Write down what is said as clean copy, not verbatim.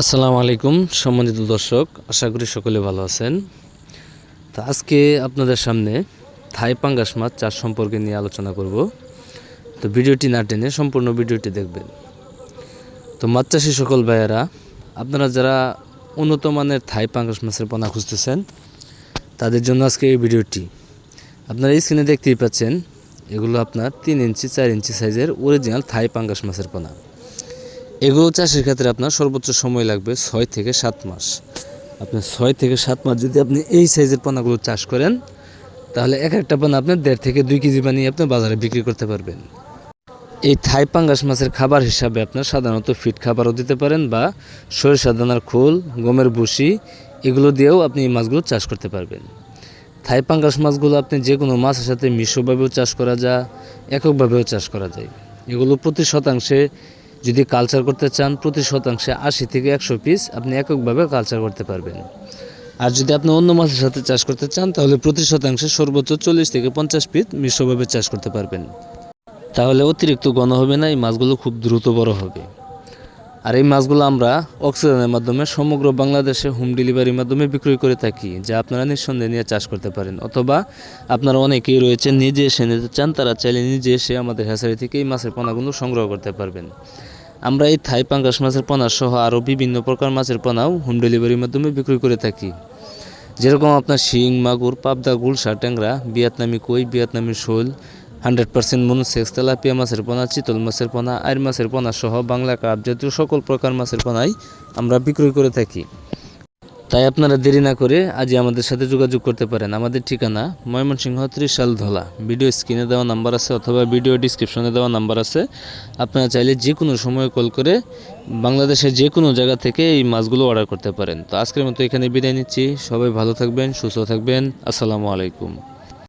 আসসালামু আলাইকুম সম্মানিত দর্শক, আশা করি সকলে ভালো আছেন। তো আজকে আপনাদের সামনে থাই পাঙ্গাস মাছ চাষ সম্পর্কে নিয়ে আলোচনা করব। তো ভিডিওটি না টেনে সম্পূর্ণ ভিডিওটি দেখবেন। তো মাছ চাষি সকল ভাইয়েরা, আপনারা যারা উন্নত মানের থাই পাঙ্গাস মাছের পোনা খুঁজতেছেন তাদের জন্য আজকে এই ভিডিওটি। আপনারা স্ক্রিনে দেখতেই পাচ্ছেন, এগুলো আপনার 3 ইঞ্চি 4 ইঞ্চি সাইজের অরিজিনাল থাই পাঙ্গাস মাছের পোনা। এগুলো চাষের ক্ষেত্রে আপনার সর্বোচ্চ সময় লাগবে 6 থেকে 7 মাস। আপনি 6 থেকে 7 মাস যদি আপনি এই সাইজের পোনাগুলো চাষ করেন, তাহলে এক একটা পোনা আপনার 1.5 থেকে 2 কেজি বানিয়ে আপনি বাজারে বিক্রি করতে পারবেন। এই থাই পাঙ্গাস মাছের খাবার হিসাবে আপনার সাধারণত ফিড খাবারও দিতে পারেন, বা সরিষা দানার খোল, গমের ভুসি, এগুলো দিয়েও আপনি এই মাছগুলো চাষ করতে পারবেন। থাই পাঙ্গাস মাছগুলো আপনি যে কোনো মাছের সাথে মিশ্রভাবেও চাষ করা যায়, এককভাবেও চাষ করা যায়। এগুলো প্রতি শতাংশে যদি কালচার করতে চান, প্রতি শতাংশে 80 থেকে 100 পিস আপনি এককভাবে কালচার করতে পারবেন। আর যদি আপনি অন্য মাছের সাথে চাষ করতে চান, তাহলে প্রতি শতাংশে সর্বোচ্চ 40 থেকে 50 পিস মিশ্রভাবে চাষ করতে পারবেন। তাহলে অতিরিক্ত ঘন হবে না, এই মাছগুলো খুব দ্রুত বড় হবে। আর এই মাছগুলো আমরা অক্সিজেনের মাধ্যমে সমগ্র বাংলাদেশে হোম ডেলিভারির মাধ্যমে বিক্রয় করে থাকি, যা আপনারা নিঃসন্দেহে নিয়ে চাষ করতে পারেন। অথবা আপনারা অনেকেই রয়েছেন নিজে এসে নিতে চান, তারা চাইলে নিজে এসে আমাদের হ্যাচারি থেকে এই মাছের পোনাগুলো সংগ্রহ করতে পারবেন। আমরা এই থাই পাঙ্গাস মাছের পোনা সহ আরও বিভিন্ন প্রকার মাছের পোনাও হোম ডেলিভারির মাধ্যমে বিক্রি করে থাকি। যেরকম আপনার শিং, মাগুর, পাবদা, গুলশা, ট্যাংরা, ভিয়েতনামি কই, ভিয়েতনামি শোল, 100% মনোসেক্স, তেলাপিয়া মাছের পোনা, চিতল মাছের পোনা, আইর মাছের পোনা সহ বাংলা কাপ জাতীয় সকল প্রকার মাছের পোনাই আমরা বিক্রয় করে থাকি। তাই আপনারা দেরি না করে আজই আমাদের সাথে যোগাযোগ করতে পারেন। আমাদের ঠিকানা ময়মনসিংহ, ত্রিশাল, ধলা। ভিডিও স্ক্রিনে দেওয়া নাম্বার আছে অথবা ভিডিও ডিসক্রিপশনে দেওয়া নাম্বার আছে। আপনারা চাইলে যে কোনো সময় কল করে বাংলাদেশের যে কোনো জায়গা থেকে এই মাছগুলো অর্ডার করতে পারেন। তো আজকের মতো এখানে বিদায় নিচ্ছি। সবাই ভালো থাকবেন, সুস্থ থাকবেন। আসসালামু আলাইকুম।